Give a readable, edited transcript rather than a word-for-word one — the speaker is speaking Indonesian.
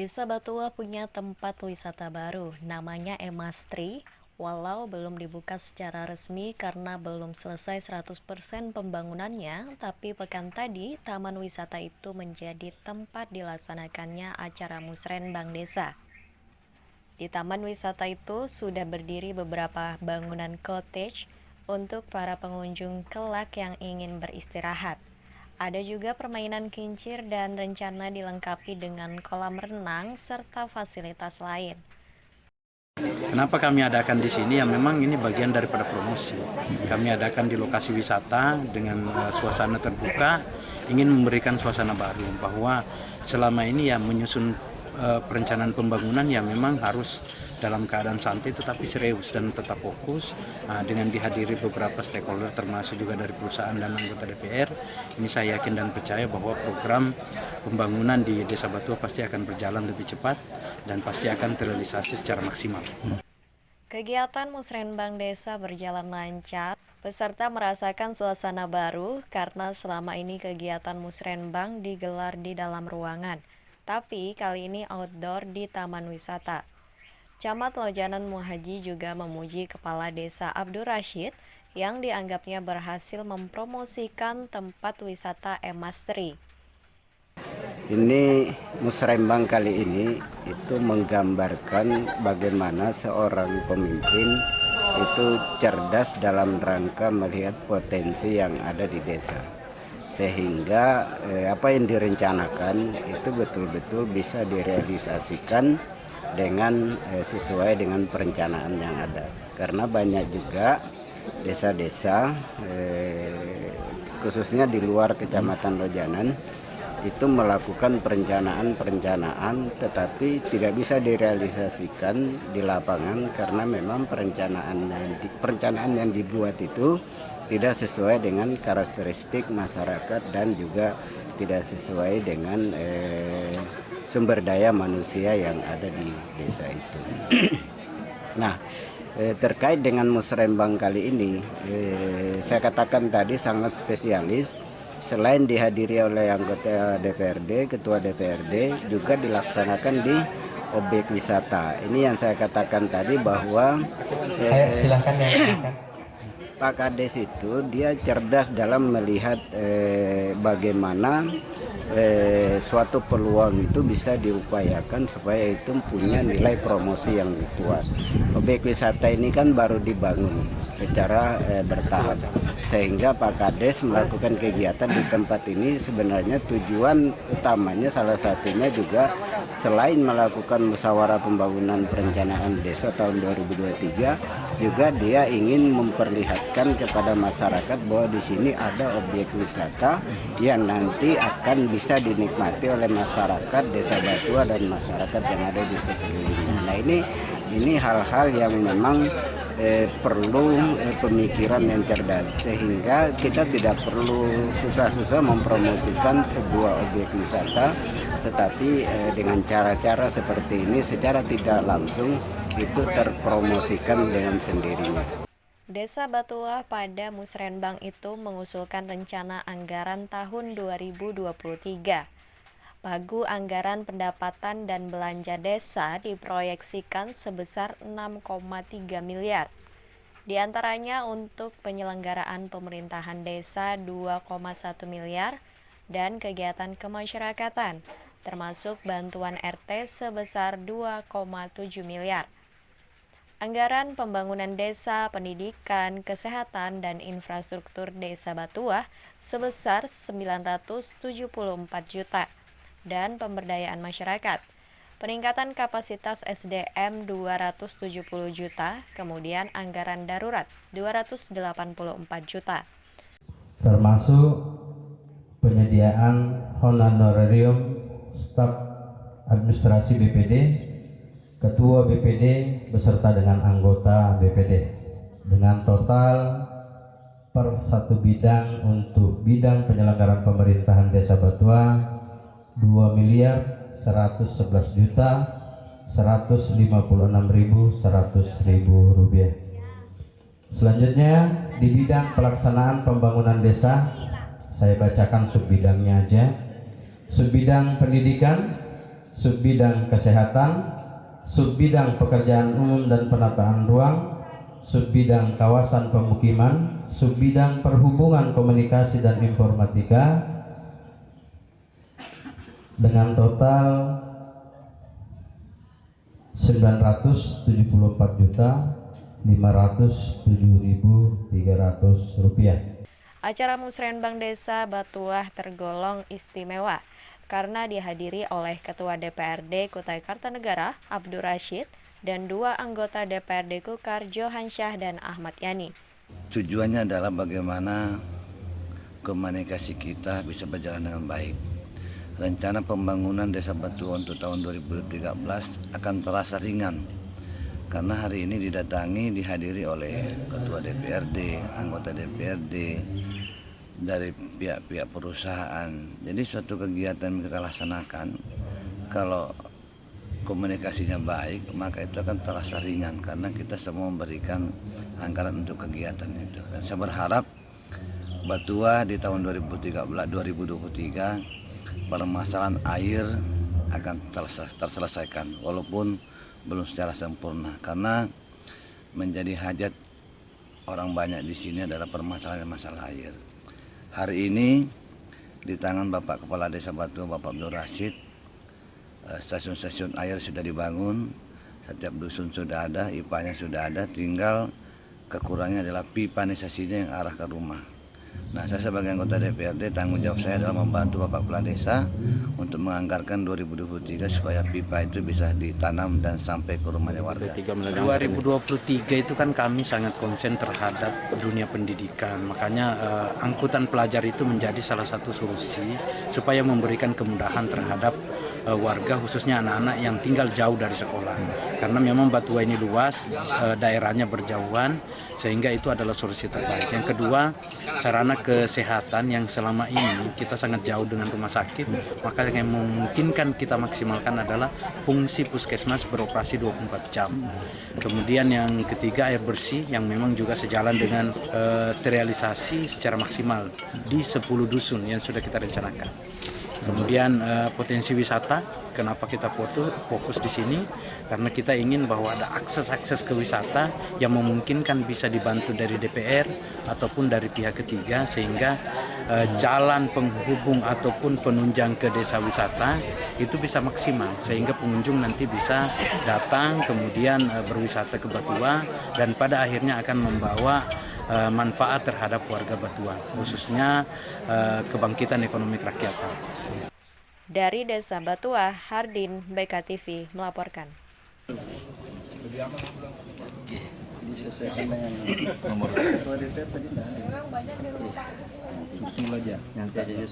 Desa Batua punya tempat wisata baru, namanya Emastri, walau belum dibuka secara resmi karena belum selesai 100% pembangunannya, tapi pekan tadi taman wisata itu menjadi tempat dilaksanakannya acara musrenbang desa. Di taman wisata itu sudah berdiri beberapa bangunan cottage untuk para pengunjung kelak yang ingin beristirahat. Ada juga permainan kincir dan rencana dilengkapi dengan kolam renang serta fasilitas lain. Kenapa kami adakan di sini? Ya memang ini bagian daripada promosi. Kami adakan di lokasi wisata dengan suasana terbuka, ingin memberikan suasana baru bahwa selama ini ya menyusun perencanaan pembangunan yang memang harus dalam keadaan santai tetapi serius dan tetap fokus dengan dihadiri beberapa stakeholder termasuk juga dari perusahaan dan anggota DPR. Ini saya yakin dan percaya bahwa program pembangunan di Desa Batua pasti akan berjalan lebih cepat dan pasti akan terrealisasi secara maksimal. Kegiatan musrenbang desa berjalan lancar. Peserta merasakan suasana baru karena selama ini kegiatan musrenbang digelar di dalam ruangan. Tapi kali ini outdoor di taman wisata. Camat Lojanan Muhaji juga memuji Kepala Desa Abdur Rashid yang dianggapnya berhasil mempromosikan tempat wisata Emastri. Ini musrembang kali ini itu menggambarkan bagaimana seorang pemimpin itu cerdas dalam rangka melihat potensi yang ada di desa. Sehingga apa yang direncanakan itu betul-betul bisa direalisasikan dengan sesuai dengan perencanaan yang ada. Karena banyak juga desa-desa khususnya di luar Kecamatan Lojanan itu melakukan perencanaan tetapi tidak bisa direalisasikan di lapangan karena memang perencanaan yang dibuat itu tidak sesuai dengan karakteristik masyarakat dan juga tidak sesuai dengan sumber daya manusia yang ada di desa itu. Nah, terkait dengan musrembang kali ini, saya katakan tadi sangat spesialis. Selain dihadiri oleh anggota DPRD, ketua DPRD, juga dilaksanakan di objek wisata. Ini yang saya katakan tadi bahwa silakan ya. Pak Kades itu dia cerdas dalam melihat bagaimana suatu peluang itu bisa diupayakan supaya itu punya nilai promosi yang kuat. Objek wisata ini kan baru dibangun secara bertahap, sehingga Pak Kades melakukan kegiatan di tempat ini sebenarnya tujuan utamanya salah satunya juga selain melakukan musyawarah pembangunan perencanaan desa tahun 2023, juga dia ingin memperlihatkan kepada masyarakat bahwa di sini ada objek wisata yang nanti akan bisa dinikmati oleh masyarakat Desa Batua dan masyarakat yang ada di sekelilingnya. Nah, ini hal-hal yang memang perlu pemikiran yang cerdas, sehingga kita tidak perlu susah-susah mempromosikan sebuah objek wisata, tetapi dengan cara-cara seperti ini secara tidak langsung itu terpromosikan dengan sendirinya. Desa Batua pada musrenbang itu mengusulkan rencana anggaran tahun 2023. Pagu anggaran pendapatan dan belanja desa diproyeksikan sebesar 6,3 miliar. Di antaranya untuk penyelenggaraan pemerintahan desa 2,1 miliar dan kegiatan kemasyarakatan, termasuk bantuan RT sebesar 2,7 miliar. Anggaran pembangunan desa, pendidikan, kesehatan, dan infrastruktur Desa Batua sebesar 974 juta. Dan pemberdayaan masyarakat. Peningkatan kapasitas SDM 270 juta, kemudian anggaran darurat 284 juta. Termasuk penyediaan honorarium staf administrasi BPD, ketua BPD beserta dengan anggota BPD dengan total per satu bidang untuk bidang penyelenggaraan pemerintahan Desa Batua 2.111.156.100 rupiah. Selanjutnya di bidang pelaksanaan pembangunan desa, saya bacakan subbidangnya aja. Subbidang pendidikan Subbidang Kesehatan, Subbidang Pekerjaan Umum dan Penataan Ruang, Subbidang Kawasan Pemukiman, Subbidang Perhubungan Komunikasi dan Informatika dengan total 974.507.300 rupiah. Acara Musrenbang Desa Batuah tergolong istimewa karena dihadiri oleh Ketua DPRD Kutai Kartanegara Abdur Rashid dan 2 anggota DPRD Kukar Johan Syah dan Ahmad Yani. Tujuannya adalah bagaimana komunikasi kita bisa berjalan dengan baik. Rencana pembangunan Desa Batuah untuk tahun 2013 akan terasa ringan karena hari ini dihadiri oleh Ketua DPRD, anggota DPRD, dari pihak-pihak perusahaan. Jadi suatu kegiatan yang kita laksanakan kalau komunikasinya baik maka itu akan terasa ringan karena kita semua memberikan anggaran untuk kegiatan itu. Dan saya berharap Batuah di tahun 2023 permasalahan air akan terselesaikan walaupun belum secara sempurna karena menjadi hajat orang banyak di sini adalah permasalahan masalah air. Hari ini di tangan Bapak Kepala Desa Batuah Bapak Abdur Rashid, stasiun-stasiun air sudah dibangun, setiap dusun sudah ada, IPA-nya sudah ada, tinggal kekurangannya adalah pipanisasinya yang arah ke rumah. Nah, saya sebagai anggota DPRD tanggung jawab saya adalah membantu Bapak Kepala Desa untuk menganggarkan 2023 supaya pipa itu bisa ditanam dan sampai ke rumahnya warga. 2023 itu kan kami sangat konsen terhadap dunia pendidikan, makanya angkutan pelajar itu menjadi salah satu solusi supaya memberikan kemudahan terhadap warga khususnya anak-anak yang tinggal jauh dari sekolah karena memang Batuah ini luas, daerahnya berjauhan sehingga itu adalah solusi terbaik. Yang kedua, sarana kesehatan yang selama ini kita sangat jauh dengan rumah sakit, maka yang memungkinkan kita maksimalkan adalah fungsi puskesmas beroperasi 24 jam. Kemudian yang ketiga, air bersih yang memang juga sejalan dengan terrealisasi secara maksimal di 10 dusun yang sudah kita rencanakan. Kemudian potensi wisata, kenapa kita fokus di sini? Karena kita ingin bahwa ada akses ke wisata yang memungkinkan bisa dibantu dari DPR ataupun dari pihak ketiga sehingga jalan penghubung ataupun penunjang ke desa wisata itu bisa maksimal sehingga pengunjung nanti bisa datang kemudian berwisata ke Batuah dan pada akhirnya akan membawa manfaat terhadap warga Batuah, khususnya kebangkitan ekonomi kerakyatan. Dari Desa Batuah, Hardin, BKTV melaporkan. Disesuaikan dengan nomor susul aja nanti aja